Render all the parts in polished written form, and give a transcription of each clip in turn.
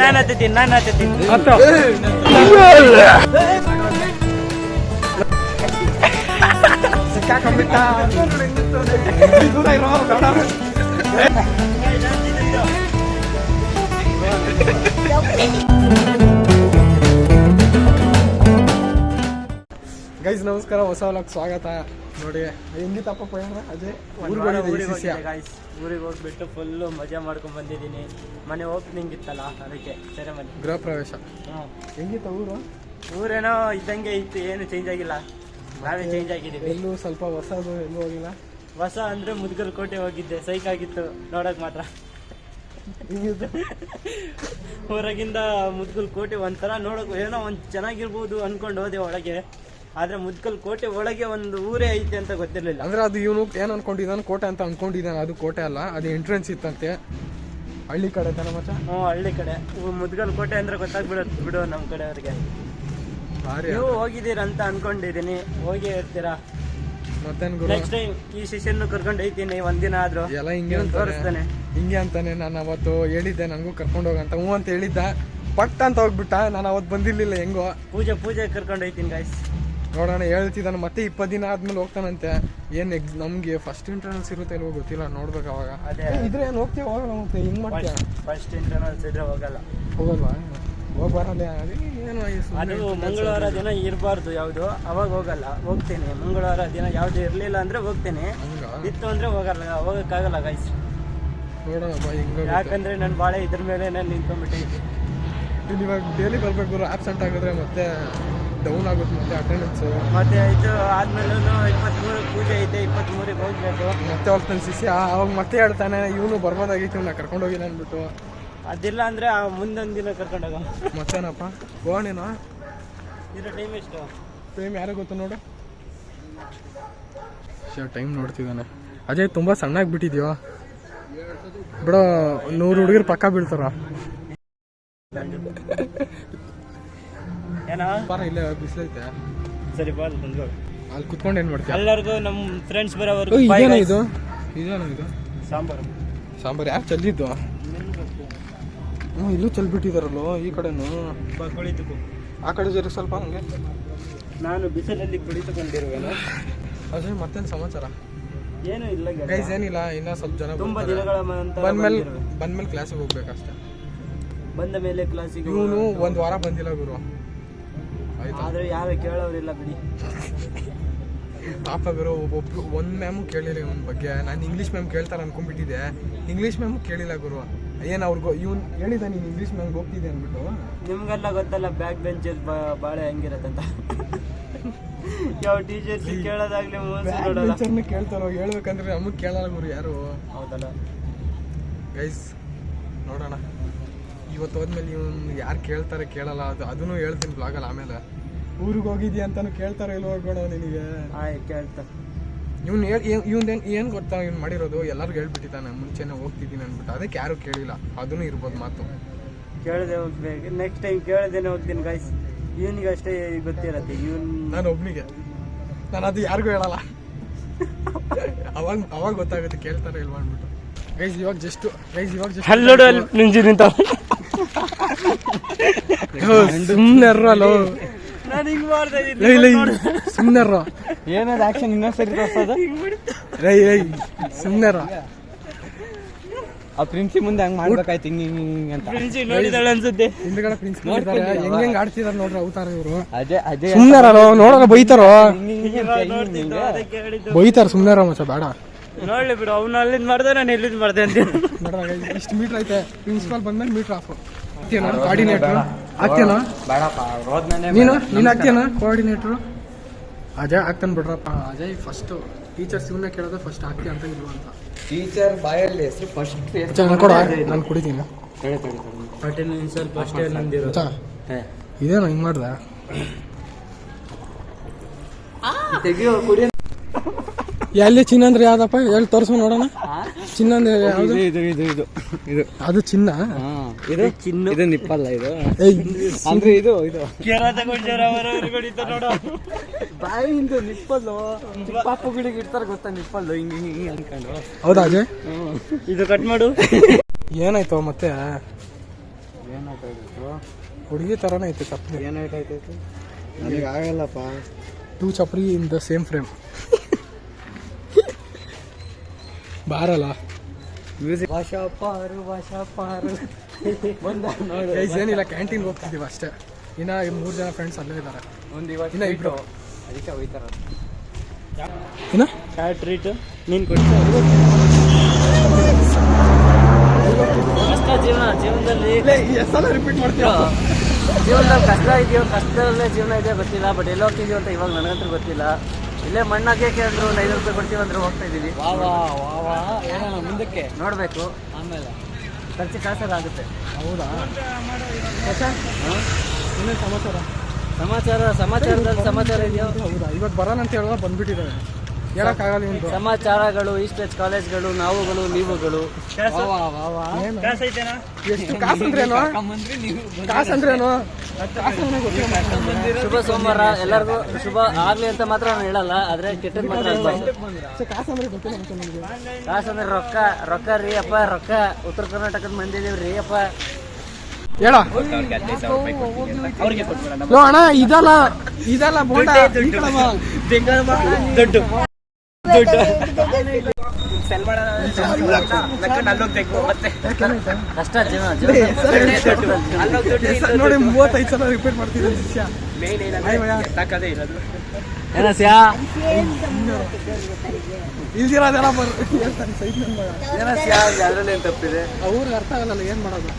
ನಾನು ಹತ್ತೀನಿ ಗೈಸ್ ನಮಸ್ಕಾರ, ಹೊಸ ವ್ಲಾಗ್ ಸ್ವಾಗತ. ನೋಡಿ ಹೆಂಗಿತ್ತಪ್ಪ ಪಯಣ ಅಜಯ್? ಊರಿಗೆ ಹೋಗ್ಬಿಟ್ಟು ಫುಲ್ಲು ಮಜಾ ಮಾಡ್ಕೊಂಡು ಬಂದಿದ್ದೀನಿ. ಮನೆ ಓಪನಿಂಗ್ ಇತ್ತಲ್ಲ, ಅದಕ್ಕೆ ಸೆರೆಮನಿ ಗೃಹ ಪ್ರವೇಶ. ಹೆಂಗಿತ್ತ ಊರೇನೋ ಇದ್ದಂಗೆ ಇತ್ತು, ಏನು ಚೇಂಜ್ ಆಗಿಲ್ಲ, ನಾವೇ ಚೇಂಜ್ ಆಗಿದ್ದೀವಿ. ಎಲ್ಲೂ ಸ್ವಲ್ಪ ಹೊಸದು ಎಲ್ಲೂ ಹೋಗಿಲ್ಲ. ಹೊಸ ಅಂದರೆ ಮುದ್ಗಲ್ ಕೋಟೆ ಹೋಗಿದ್ದೆ, ಸೈಕ್ ಆಗಿತ್ತು ನೋಡೋಕೆ ಮಾತ್ರ. ಹೊರಗಿಂದ ಮುದ್ಗಲ್ ಕೋಟೆ ಒಂಥರ ನೋಡೋಕೆ ಏನೋ ಒಂದು ಚೆನ್ನಾಗಿರ್ಬೋದು ಅಂದ್ಕೊಂಡು ಹೋದೆ ಒಳಗೆ. ಆದ್ರೆ ಮುದ್ಕಲ್ ಕೋಟೆ ಒಳಗೆ ಒಂದು ಊರೇ ಐತೆ ಅಂತ ಗೊತ್ತಿರಲಿಲ್ಲ. ಅಂದ್ರೆ ಅದು ಇವನು ಏನ್ ಅನ್ಕೊಂಡಿದ್ದಾನೆ, ಕೋಟೆ ಅಂತ ಅನ್ಕೊಂಡಿದ್ದಾನೆ. ಅದು ಕೋಟೆ ಅಲ್ಲ, ಅದು ಎಂಟ್ರೆನ್ಸ್ ಇತ್ತಂತೆ. ಹಳ್ಳಿ ಕಡೆ ತಾನೆ ಮಚ್ಚ? ಹ್ಞೂ, ಹಳ್ಳಿ ಕಡೆ. ಮುದ್ಗಲ್ ಕೋಟೆ ಅಂದ್ರೆ ಗೊತ್ತಾಗ್ಬಿಡೋದು ಬಿಡು ನಮ್ಮ ಕಡೆಯವ್ರಿಗೆ. ನೀವು ಹೋಗಿದ್ದೀರಂತ ಅನ್ಕೊಂಡಿದ್ದೀನಿ, ಹೋಗಿ ಇರ್ತೀರಾ. ಮತ್ತೆ ನೆಕ್ಸ್ಟ್ ಟೈಮ್ ಈ ಸೆಷನ್ ಕರ್ಕೊಂಡು ಹೋಗ್ತೀನಿ ಒಂದಿನ ಆದ್ರೂ. ಎಲ್ಲ ಹಿಂಗೆ ತೋರಿಸ್ತಾನೆ, ಹಿಂಗೆ ಅಂತಾನೆ. ನಾನು ಅವತ್ತು ಹೇಳಿದ್ದೆ ನನಗೂ ಕರ್ಕೊಂಡು ಹೋಗಂತ. ಹ್ಞೂ ಅಂತ ಹೇಳಿದ್ದ, ಪಟ್ ಅಂತ ಹೋಗ್ಬಿಟ್ಟ. ನಾನು ಅವತ್ತು ಬಂದಿರ್ಲಿಲ್ಲ. ಹೆಂಗೋ ಪೂಜೆ ಕರ್ಕೊಂಡು ಹೋಗ್ತೀನಿ ಗಾಯ್ಸ್. ನೋಡೋಣ, ಹೇಳ್ತಿದ್ದಾನೆ. ಮತ್ತೆ 20 ದಿನ ಆದ್ಮೇಲೆ ಹೋಗ್ತಾನಂತೆ. ಏನ್ ನಮ್ಗೆ ಫಸ್ಟ್ ಇಂಟರ್ನಲ್ಸ್ ಇರುತ್ತೆ ಇಲ್ವೋ ಗೊತ್ತಿಲ್ಲ, ನೋಡ್ಬೇಕು ಅವಾಗ. ಅದೇ ಇದ್ರೆ ಏನು ಹೋಗ್ತೀವಿ, ಹೋಗೋಣ. ಮತ್ತೆ ಹಿಂಗ್ ಮಾಡ್ತೀಯ? ಫಸ್ಟ್ ಇಂಟರ್ನಲ್ಸ್ ಇದ್ರೆ ಹೋಗಲ್ವಾ? ಹೋಗ್ಬಾರಲ್ಲ. ಏನು ಅದು ಮಂಗಳವಾರ ದಿನ ಇರಬಾರ್ದು ಯಾವುದು, ಅವಾಗ ಹೋಗ್ತೀನಿ. ಮಂಗಳವಾರ ದಿನ ಯಾವ್ದು ಇರ್ಲಿಲ್ಲ ಅಂದ್ರೆ ಹೋಗ್ತೀನಿ, ಇತ್ತು ಅಂದ್ರೆ ಹೋಗಕ್ಕಾಗಲ್ಲ ಗೈಸ್. ನೋಡೋಣ ಯಾಕಂದ್ರೆ ನಾನು ಬಾಳೆ ಇದ್ರ ಮೇಲೆ ನಾನು ನಿಂತ್ಕೊಂಡ್ಬಿಟ್ಟಿದ್ದೆ. ಇಲ್ಲಿ ಇವಾಗ ಡೈಲಿ ಬರ್ಬೇಕು. ಆಬ್ಸೆಂಟ್ ಆಗಿದ್ರೆ ಮತ್ತೆ ಡೌನ್ ಆಗುತ್ತೆ, ಮತ್ತೆ ಅಟೆಂಡೆನ್ಸ್. ಮತ್ತೆ ಇದು ಆದ್ಮೇಲೆ 23 ಪೂಜೆ ಐತೆ, 23ಗೆ ಹೋಗ್ಬೇಕು. ಮತ್ತೆ ಹೋಗ್ತಾನೆ ಸಿಸಿ. ಅವಾಗ ಮತ್ತೆ ಹೇಳ್ತಾನೆ ಇವನು ಬರ್ಬೋದಾಗಿತ್ತು, ನಾ ಕರ್ಕೊಂಡು ಹೋಗಿಲ್ಲ ಅಂದ್ಬಿಟ್ಟು. ಅದಿಲ್ಲ ಅಂದ್ರೆ ಮುಂದೊಂದು ದಿನ ಕರ್ಕೊಂಡು ಹೋಗ. ಮತ್ತೇನಪ್ಪ ಹೋಗೋಣೇನೋ? ಇರೋ ಟೈಮ್ ಎಷ್ಟು? ಟೈಮ್ ಯಾರು ಗೊತ್ತು ನೋಡು. ಟೈಮ್ ನೋಡ್ತಿದ್ದಾನೆ ಅಜಯ್. ತುಂಬಾ ಸಣ್ಣಾಗಿ ಬಿಟ್ಟಿದ್ಯೋ ಬಿಡೋ. 100 ಹುಡುಗರು ಪಕ್ಕ ಬೀಳ್ತಾರ. ಇಲ್ಲ ಬಿಸಿಲೈತೆ. ಸರಿ ಬಾ, ಅಲ್ಲಿ ಕುತ್ಕೊಂಡು ಏನ್ ಮಾಡ್ತೀಯ? ಎಲ್ಲರಿಗೂ ನಮ್ಮ ಫ್ರೆಂಡ್ಸ್ ಬರೋವರೆಗೂ. ಇದು ಸಾಂಬಾರು ಯಾರು ಚೆಲ್ಲಿದ್ದು? ಇಲ್ಲೂ ಚೆಲ್ಬಿಟ್ಟಿದಾರಲ್ಲೋ ಈ ಕಡೆನು. ಆ ಕಡೆ ಜರಿ ಸ್ವಲ್ಪ ಹಂಗೆ. ನಾನು ಬಿಸಿಲಲ್ಲಿ ಕುಳಿತುಕೊಂಡಿರುವೆನು. ಅದೇ ಮತ್ತೇನು ಸಮಾಚಾರ? ಏನು ಇಲ್ಲ ಗೈಸ್, ಏನಿಲ್ಲ. ಇನ್ನ ಸ್ವಲ್ಪ ಜನ ತುಂಬಾ ದಿನಗಳ ಬಂದ್ಮೇಲೆ ಕ್ಲಾಸಿಗೆ ಹೋಗ್ಬೇಕಷ್ಟೇ. ಬಂದ ಮೇಲೆ ಕ್ಲಾಸಿಗೆ. ಇವನು 1 ವಾರ ಬಂದಿಲ್ಲ ಗುರು. ಆದ್ರೆ ಯಾರು ಕೇಳೋರಿಲ್ಲ ಬಿಡಿ. ಪಾಪ ಗುರು, ಒಬ್ಬೊಬ್ರು ಒಂದು ಮ್ಯಾಮು ಕೇಳಿಲ್ಲ ಇವನ್ ಬಗ್ಗೆ. ನಾನು ಇಂಗ್ಲೀಷ್ ಮ್ಯಾಮ್ ಕೇಳ್ತಾರೆ ಅನ್ಕೊಂಡ್ಬಿಟ್ಟಿದ್ದೆ. ಇಂಗ್ಲೀಷ್ ಮ್ಯಾಮು ಕೇಳಿಲ್ಲ ಗುರು. ಏನು ಅವ್ರಿಗೂ ಇವ್ನು ಹೇಳಿದ ನೀನು ಇಂಗ್ಲೀಷ್ ಮ್ಯಾಮ್ಗೆ ಹೋಗ್ತಿದ್ದೆ ಅಂದ್ಬಿಟ್ಟು. ನಿಮ್ಗೆಲ್ಲ ಗೊತ್ತಲ್ಲ ಬ್ಯಾಕ್ ಬೆಂಚಸ್ ಬಾಳೆ ಹೆಂಗಿರತ್ತಂತ. ಯಾವ ಟೀಚರ್ಸ್ ಕೇಳೋದಾಗ್ಲಿ ಟೀಚರ್ನ ಕೇಳ್ತಾರೋ. ಹೇಳ್ಬೇಕಂದ್ರೆ ನಮಗೆ ಕೇಳಲ್ಲ ಗುರು ಯಾರು. ಹೌದಲ್ಲ ಗೈಸ್, ನೋಡೋಣ. ಇವತ್ತು ಹೋದ್ಮೇಲೆ ಇವ್ನು ಯಾರು ಕೇಳ್ತಾರೆ ಕೇಳಲ್ಲ ಅದನ್ನು ಹೇಳ್ತೀನಿ ಬ್ಲಾಗಲ್ಲಿ. ಆಮೇಲೆ ಊರಿಗೆ ಹೋಗಿದ್ಯಾ ಅಂತಾನು ಕೇಳ್ತಾರೋ ಇಲ್ವೋ ಹೋಗೋಣ ನಿನಗೆ. ಕೇಳ್ತಾರೆ. ಇವ್ನು ಏನು ಗೊತ್ತಾ ಇವ್ನು ಮಾಡಿರೋದು? ಎಲ್ಲರಿಗೂ ಹೇಳ್ಬಿಟ್ಟಿದ್ದಾನೆ ಮುಂಚೆನೇ ಹೋಗ್ತಿದ್ದೀನಿ ಅಂದ್ಬಿಟ್ಟು. ಅದಕ್ಕೆ ಯಾರು ಕೇಳಿಲ್ಲ. ಅದನ್ನು ಇರ್ಬೋದು ಮಾತು. ಕೇಳದೆ ಹೋಗ್ಬೇಕು. ನೆಕ್ಸ್ಟ್ ಟೈಮ್ ಕೇಳದೇನೆ ಹೋಗ್ತೀನಿ ಗೈಸ್. ಇವನಿಗೆ ಅಷ್ಟೇ ಗೊತ್ತಿರತ್ತೆ. ನಾನು ಒಬ್ನಿಗೆ. ನಾನು ಅದು ಯಾರಿಗೂ ಹೇಳಲ್ಲ. ಅವಾಗ ಗೊತ್ತಾಗುತ್ತೆ ಕೇಳ್ತಾರೆ ಇಲ್ವಾ ಅಂದ್ಬಿಟ್ಟು. ಗೈಸ್ ಇವಾಗ ಜಸ್ಟ್ ಸುಮ್ಮನೆ ನಾನು ಹಿಂಗ್ ಮಾಡ್ತಾ ಸುಮ್ಮನೆ ಏನಾದ ಆಕ್ಷನ್ ಇನ್ನೊಂದ್ಸರಿ ತೋರ್ಸೋದು. ಸುಮ್ಮನೆ ಆ ಪ್ರಿನ್ಸಿ ಮುಂದೆ ಹಂಗ್ ಮಾಡ್ಬೇಕಾಯ್ತು ಹಿಂಗ್ ಅಂತ. ಪ್ರಿನ್ಸಿ ನೋಡಿದಾಳೆ ಅನ್ಸುತ್ತೆ. ಹಿಂದ್ಗಡೆ ಪ್ರಿನ್ಸಿ ಹೆಂಗ್ ಆಡ್ತಿದಾರ ನೋಡ್ರಿ ಅವತಾರ ಇವರು. ಅದೇ ಸುಮ್ಮನೆ ನೋಡೋಣ. ಬೈತಾರೋ ಸುಮ್ಮನೆ ಮಚ್ಚ ಬೇಡ. ನೋಡ್ಲಿ ಬಿಡು, ಅವ್ನು ಅಲ್ಲಿಂದ ಮಾಡ್ದೆ, ನಾನು ಎಲ್ಲಿಂದ ಮಾಡ್ದೆ ಅಂತ. ಇಷ್ಟು ಮೀಟರ್ ಐತೆ. ಪ್ರಿನ್ಸಿಪಾಲ್ ಬಂದ್ಮೇಲೆ ಮೀಟರ್ ಆಫ್. ಕೋಆರ್ಡಿನೇಟರ್ ಆಗ್ತೇನೋ? ನೀನು ಆಗ್ತೇನ ಕೋಆರ್ಡಿನೇಟರ್? ಅಜಯ್ ಆಗ್ತಾನೆ ಬಿಡ್ರಪ್ಪ. ಅಜಯ್ ಫಸ್ಟ್ ಟೀಚರ್ಸ್ ಇವನ್ನ ಕೇಳೋದು ಫಸ್ಟ್ ಆಗ್ತೀಯ ಅಂತ ಇಲ್ವ ಅಂತ. ಟೀಚರ್ ಬಾಯಲ್ಲಿ ಹೆಸರು ಫಸ್ಟ್ ಕೊಡ, ನಾನು ಕುಡಿತೀನಿ. ಇದೇನೋ ಹಿಂಗ್ ಮಾಡ್ದ? ಎಲ್ಲಿ ಚಿನ್ನ ಅಂದ್ರೆ ಯಾವ್ದಪ್ಪ ಹೇಳಿ ತೋರಿಸು ನೋಡೋಣ. ಚಿನ್ನ ಅಂದ್ರೆ ಯಾವ್ದು? ಅದು ಚಿನ್ನ. ಇದು ನಿಪ್ಪಲ್ಲ. ಇದು ಅಂದ್ರೆ ಇದು ಬಾಯಿಂದ ನಿಪ್ಪಲ್ಲು ಪಾಪುಗಳಿಗೆ ಇಡ್ತಾರೆ ಗೊತ್ತಾ ನಿಪ್ಪಲ್ಲು ಹಿಂಗೆ ಹಿಂಗೆ ಅನ್ಕೊಂಡು. ಹೌದಾ ಅಜಯ್? ಇದು ಕಟ್ ಮಾಡು. ಏನಾಯ್ತು ಮತ್ತೆ? ಹುಡುಗಿ ಥರನೇ ಐತೆ ಚಪ್ಪಲಿ. ಏನು ಐಟ್ ಆಯ್ತೈತೆ ನನಗೆ ಆಗಲ್ಲಪ್ಪ. 2 ಚಪ್ಪಲಿ ಇನ್ ದ ಸೇಮ್ ಫ್ರೇಮ್. ಬಾರಲ್ಲ ಮ್ಯೂಸಿಕ್ ಭಾಷಾ ಪಾರು ಏನಿಲ್ಲ, ಕ್ಯಾಂಟೀನ್ಗೆ ಹೋಗ್ತಿದ್ದೀವಿ ಅಷ್ಟೇ. ಇನ್ನು 3 ಜನ ಫ್ರೆಂಡ್ಸ್ ಅಲ್ಲೇ ಇದ್ದಾರೆ. ಇನ್ನು ಇಬ್ರು ಅದಕ್ಕೆ ಹೋಯ್ತಾರ. ಇನ್ನು ಯಾವ ಟ್ರೀಟ್ ನೀನು ಕೊಡ್ತೀಯ? ಕಷ್ಟ ಜೀವನದಲ್ಲಿ ಎಷ್ಟೆಲ್ಲ ರಿಪೀಟ್ ಮಾಡ್ತೀರಾ? ಜೀವನದಲ್ಲಿ ಕಷ್ಟ ಇದೆಯೋ, ಕಷ್ಟದಲ್ಲೇ ಜೀವನ ಇದೆಯೋ ಗೊತ್ತಿಲ್ಲ. ಬಟ್ ಎಲ್ಲಿ ಹೋಗ್ತಿದೀವಿ ಅಂತ ಇವಾಗ ನನಗಂತೂ ಗೊತ್ತಿಲ್ಲ. ಇಲ್ಲೇ ಮಣ್ಣಾಗೆ ಅಂದ್ರು 5 ರೂಪಾಯಿ ಕೊಡ್ತೀವಿ ಅಂದ್ರೆ ಹೋಗ್ತಾ ಇದ್ದೀವಿ. ಏನೋ ಮುಂದಕ್ಕೆ ನೋಡಬೇಕು, ಆಮೇಲೆ ಖರ್ಚು ಕಾಸಾಗುತ್ತೆ. ಹೌದಾ? ಇನ್ನೇನು ಸಮಾಚಾರದಲ್ಲಿ ಸಮಾಚಾರ ಇದೆಯೋ? ಹೌದಾ? ಇವಾಗ ಬರೋಣ ಅಂತ ಹೇಳುವ ಬಂದ್ಬಿಟ್ಟಿದ್ದಾರೆ. ಹೇಳಕ್ಕಾಗಲ್ಲ ನಿಮ್ದು ಸಮಾಚಾರಗಳು, ಈಸ್ಟೇಜ್ ಕಾಲೇಜ್ಗಳು, ನಾವುಗಳು, ನೀವುಗಳು. ಎಷ್ಟು ಕಾಸಂದ್ರೇನು? ಕಾಸಂದ್ರೇನು? ಶುಭ ಸೋಮವಾರ ಎಲ್ಲರಿಗೂ ಶುಭ ಆಗ್ಲಿ ಅಂತ ಮಾತ್ರ ನಾನು ಹೇಳಲ್ಲ, ಆದ್ರೆ ಕೆಟ್ಟದ್ ಮಾತ್ರ ಆಗ್ಬಾರ್ದು. ಕಾಸಂದ್ರೆ ಗೊತ್ತಿಲ್ಲ ನಿಮಗೆ? ಕಾಸಂದ್ರೆ ರೊಕ್ಕ ರೊಕ್ಕ ರೀ ಅಪ್ಪ, ರೊಕ್ಕ ಉತ್ತರ ಕರ್ನಾಟಕದ ಮಂದಿ ಇದೀವಿ ರೀ ಅಪ್ಪ. ಹೇಳ ಅಣ್ಣ, ಇದಲ್ಲ ಬೋಂಡ ದುಡ್ಡು ಕಷ್ಟ ಜೀವನ. ನೋಡಿ 35 ಸಲ ರಿಪೀಟ್ ಮಾಡ್ತಿದ್ದೀನಿ ಶಿಷ್ಯ. ಇಲ್ದಿರೋದೆಲ್ಲ ಅದರಲ್ಲಿ ತಪ್ಪಿದೆ. ಅವ್ರಿಗೆ ಅರ್ಥ ಆಗಲ್ಲ, ಏನ್ ಮಾಡೋದು?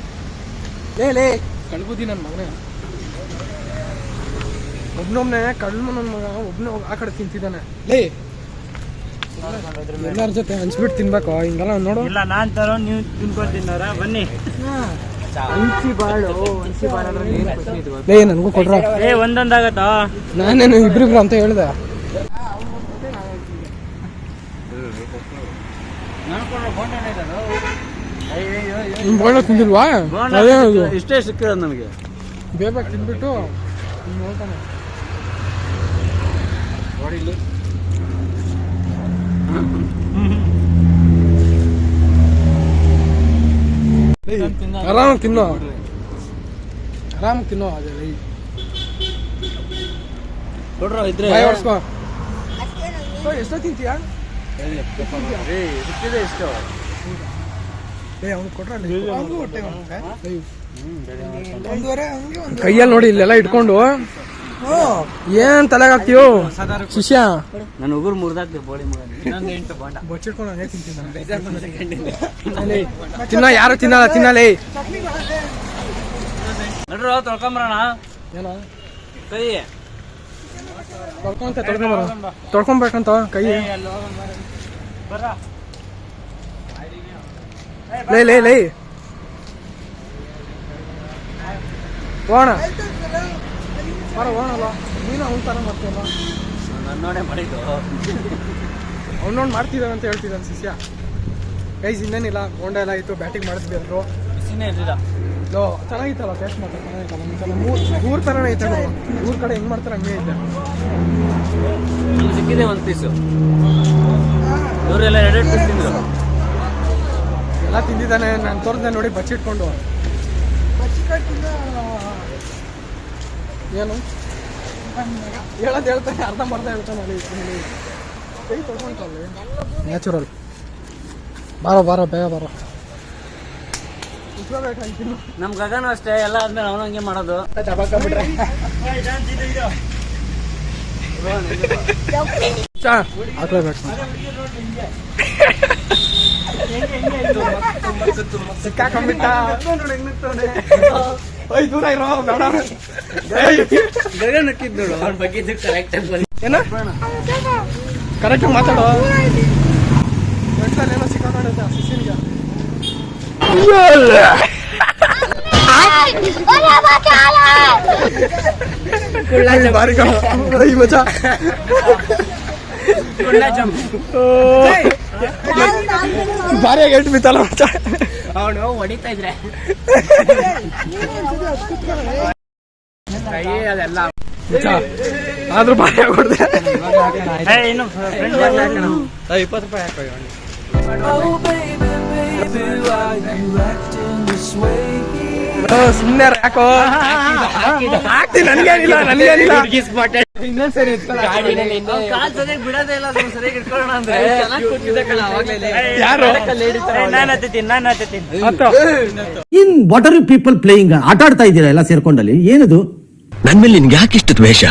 ಲೇ ಕಳ್ಬುದಿ ನನ್ನ ಮಗನೇ, ಒಬ್ನೊಬ್ನೆ ಕಳ್ಮ ನನ್ನ ಮಗ ಒಬ್ನೇ ಆ ಕಡೆ ತಿಂತಿದ್ದಾನೆ. ಲೇ ಎಲ್ಲರ ಜೊತೆ ಹಂಚ್ಬಿಟ್ಟು ತಿನ್ಬೇಕು, ಹಿಂಗೆಲ್ಲ ನೋಡು. ಇಲ್ಲ ನಾನ್ ತರೋ ನೀವು ತಿನ್ಕೊಂಡು ತಿನ್ನೋರ ಬನ್ನಿ. ಲೇ ನನಗೂ ಕೊಡ್ರ. ಒಂದೊಂದಾಗತ್ತಾ? ನಾನೇನು ಇಬ್ರಿಬ್ರು ಅಂತ ಹೇಳ್ದೆ. ನಿಮ್ ಬೋಂಡ ತಿಂದಿಲ್ವಾ? ಇಷ್ಟೇ ಸಿಕ್ಕಿರೋದು ನಮಗೆ. ಬೇಗ ತಿಂದ್ಬಿಟ್ಟು ನೋಡ್ತಾನೆ. ಆರಾಮ ತಿನ್ನೋ, ಅದೇ ಕೊಡ್ರ ಇದ್ರೆ ಎಷ್ಟೋ ತಿಂತೀಯಾ? ಸಿಕ್ಕಿದೆ ಇಷ್ಟು. ಅವ್ನು ಕೊಟ್ರ ಕೈಯಲ್ಲಿ ನೋಡಿ ಇಲ್ಲೆಲ್ಲ ಇಟ್ಕೊಂಡು ಏನ್ ತಲೆಗಾಗ್ತೀವೋ ಶಿಷ್ಯ. ನನ್ನ ಉಗುರು ಮುರಿದಾಕ್ತೀವಿ ಬೋಳಿ ಮಗ. ಬಚ್ಚಿಟ್ಕೊಂಡು ಹಂಗೆ ತಿಂತೀನಿ. ತಿನ್ನ ಯಾರು ತಿನ್ನಲೇ. ನಡ್ರು ತೊಳ್ಕೊಂಬರೋಣ. ಏನ ಕೈ ತೊಳ್ಕೊಂಬೇಕಂತ ಕೈ. ಲೇ ಹೋಣ ಹೋಣಲ್ಲ ನೀನು ಅವನ ಥರ ಮಾಡ್ತೀಯಲ್ಲ. ನನ್ನೋಡೆ ಮಾಡಿದ್ದು ಅವ್ನೋಡ್ ಮಾಡ್ತಿದ್ದಾನೆ ಅಂತ ಹೇಳ್ತಿದ್ದಾನೆ ಶಿಷ್ಯ. ಗೈಸ್ ಇನ್ನೇನಿಲ್ಲ, ಬೋಂಡ ಎಲ್ಲ ಆಯಿತು, ಬ್ಯಾಟಿಂಗ್ ಮಾಡಿದ್ವಿ ಅಂದರು. ಬಿಸಿನೇ ಇರಲಿಲ್ಲ. ಚೆನ್ನಾಗಿತ್ತಲ್ಲ, ಟೇಸ್ಟ್ ಮಾತ್ರ ಚೆನ್ನಾಗಿತ್ತಲ್ಲ. ಒಂದ್ಸಲ ಮೂರು ಥರನೇ ಐತೆ. ಊರ್ ಕಡೆ ಹೆಂಗೆ ಮಾಡ್ತಾರೆ ಹಂಗೆ ಐತೆ. ನಮ್ಗೆ ಸಿಕ್ಕಿದೆ 1 ಪೀಸು. ಇವರೆಲ್ಲ 2 ಪೀಸ್ ತಿಂದರು. ಎಲ್ಲ ತಿಂದಿದ್ದಾನೆ. ನಾನು ತೋರಿಸ್ದೆ ನೋಡಿ ಬಚ್ಚಿಟ್ಕೊಂಡು. ಏನು ಹೇಳೋದು ಹೇಳ್ತಾನೆ, ಅರ್ಧಂಬರ್ಧ ಹೇಳ್ತಾನೆ. ಕೈ ತೊಳ್ಕೊಂತಲ್ಲಿ ನ್ಯಾಚುರಲ್. ಬಾರೋ ಬೇಗ ಬಾರೋ. ನಮ್ ಗಗನು ಅಷ್ಟೇ, ಎಲ್ಲ ಆದ್ಮೇಲೆ ಅವನು ಹಂಗೆ ಮಾಡೋದು. ಹಾಕ್ಲೇಬೇಕು. ಸಿಕ್ಕಾಕೊಂಡ್ಬಿಟ್ಟ. ದೂರ ಇರೋ ಬೇಡ. ಗಗನ್ ಹಾಕಿದ್ ನೋಡು, ಅವ್ನ ಬಗ್ಗೆ ಕರೆಕ್ಟ್ ಏನ ಕರೆಕ್ಟಾಗಿ ಮಾತಾಡೋ. ಏನೋ ಸಿಕ್ಕಾಕೊಂಡೈತೆ ಶಿಷ್ಯನಿಗೆ. ಬಾರಿ ಮಜಾ. ಭಾರಿಯಾಗಿ ಹೇಳ್ತು ಬಿತ್ತಲ್ಲ ಮಚ್ಚ. ಅವನು ಹೊಡಿತಾ ಇದ್ರೆ ಅದೆಲ್ಲ ಆದ್ರೂ ಭಾರಿಯಾಗಿ ಹೊಡ್ದೆ. 20 ರೂಪಾಯಿ ಹಾಕೋ. Oh baby, baby, why you acting this way? ಸುಮ್ಮನೆ ಯಾಕೋ ಹಾಕ್ತೀನಿ, ನನ್ಗೇನಿಲ್ಲ ಇನ್ನೊಂದ್ಸರಿ ಕಾಲ್ ಸರಿಯಾಗಿ ಬಿಡೋದೇ ಇಲ್ಲ, ಅದನ್ನ ಸರಿಯಾಗಿ ಇಟ್ಕೊಳ್ಳೋಣ ಅಂದ್ರೆ ಯಾರು ನಾನು ಹತ್ತೀನಿ in what are you people playing? ಆಟ ಆಡ್ತಾ ಇದ್ದೀರಾ ಎಲ್ಲ ಸೇರ್ಕೊಂಡಲ್ಲಿ, ಏನದು? ನನ್ ಮೇಲೆ ನಿನ್ಗೆ ಯಾಕೆ ಇಷ್ಟು ದ್ವೇಷ?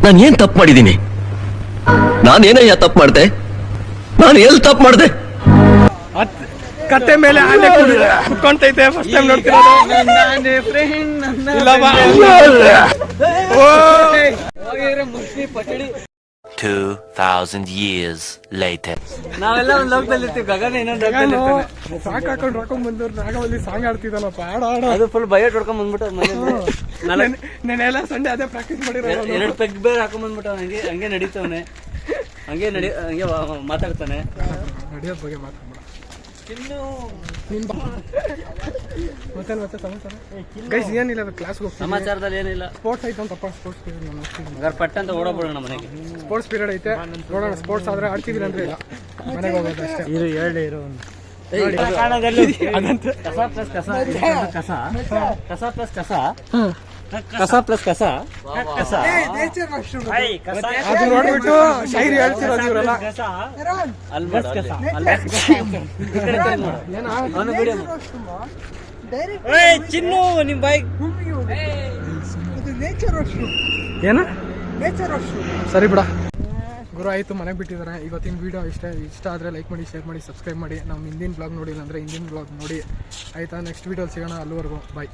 ನಾನು ಏನ್ ತಪ್ಪು ಮಾಡಿದ್ದೀನಿ? ನಾನೇನಯ್ಯ ತಪ್ಪು ಮಾಡ್ದೆ? ನಾನು ಎಲ್ಲಿ ತಪ್ಪು ಮಾಡ್ದೆ? ಕತ್ತೆ ಮೇಲೆ ಆನೆ ಕುತ್ಕೊಂತೈತೆ, ಫಸ್ಟ್ ಟೈಮ್ ನೋಡ್ತಿರೋದು. ಇಲ್ಲ ಬಾ. ಓ 2000 years later. ನಾವೆಲ್ಲ ಒಂದ್ ಲೋಕದಲ್ಲಿ ಇರ್ತೀವಿ, ಗಗನ ಇನ್ನೊಂದು ಲೋಕದಲ್ಲಿ ಇರ್ತಾನೆ. ಸಾಕ್ ಹಾಕೊಂಡ್ ಬಂದವ್ರು ನಾಗವಲ್ಲಿ ಸಾಂಗ್ ಆಡ್ತಿದ್ದಲ್ಲಪ್ಪ, ಆಡ ಅದು ಫುಲ್ ಬಯೋಟ್ ಹೊಡ್ಕೊಂಡ್ ಬಂದ್ಬಿಟ್ಟು ನೆನೆಲ್ಲ ಸಂಡೆ ಅದೇ ಪ್ರಾಕ್ಟೀಸ್ ಮಾಡಿರೋ. 2 ಪೆಗ್ ಬೇರೆ ಹಾಕೊಂಡ್ ಬಂದ್ಬಿಟ್ಟು ಹಂಗೆ ನಡೀತವನೆ, ಹಂಗೆ ಮಾತಾಡ್ತಾನೆ. ನಡೆಯೋದ್ ಬಗ್ಗೆ ಮಾತಾಡ್ಬೇಡ. ಮತ್ತೆ ಸಮಾಚಾರ ಗೈಸ್ ಏನಿಲ್ಲ, ಕ್ಲಾಸ್ಗೆ ಹೋಗ್ತೀನಿ. ಸಮಾಚಾರದಲ್ಲಿ ಏನಿಲ್ಲ, ಸ್ಪೋರ್ಟ್ಸ್ ಐತೆ ಅಂತಪ್ಪ, ಸ್ಪೋರ್ಟ್ಸ್ ಪೀರಿಯಡ್ ನಾನು ಹೋಗ್ತೀನಿ. ಮಗರ್ ಪಟ್ಟ ಅಂತ ಓಡೋಗ್ಬಿಡೋಣ ಮನೆಗೆ. ಸ್ಪೋರ್ಟ್ಸ್ ಪೀರಿಯಡ್ ಐತೆ, ನೋಡೋಣ. ಸ್ಪೋರ್ಟ್ಸ್ ಆದ್ರೆ ಆಡ್ತಿದ್ದೀನಿ ಅಂದ್ರೆ ಇಲ್ಲ, ಮನೆಗೆ ಹೋಗೋದು ಅಷ್ಟೇ. ಅದು ನೋಡ್ಬಿಟ್ಟು ಶೈರಿ ಹೇಳ್ತಿರೋದು ಇವರೆಲ್ಲ. ಚಿನ್ನು ನಿಮ್ ಬೈಕ್ ಏನ ಸರಿ ಬಿಡ ಗುರು. ಆಯ್ತು, ಮನೆಗೆ ಬಿಟ್ಟಿದ್ದಾರೆ. ಇವತ್ತಿನ ವಿಡಿಯೋ ಇಷ್ಟ ಆದರೆ ಲೈಕ್ ಮಾಡಿ, ಶೇರ್ ಮಾಡಿ, ಸಬ್ಸ್ಕ್ರೈಬ್ ಮಾಡಿ. ನಮ್ಮ ಹಿಂದಿನ ಬ್ಲಾಗ್ ನೋಡಿಲ್ಲ ಅಂದರೆ ಹಿಂದಿನ ಬ್ಲಾಗ್ ನೋಡಿ ಆಯಿತಾ. ನೆಕ್ಸ್ಟ್ ವಿಡಿಯೋ ಸಿಗೋಣ, ಅಲ್ಲಿವರೆಗೂ ಬಾಯ್.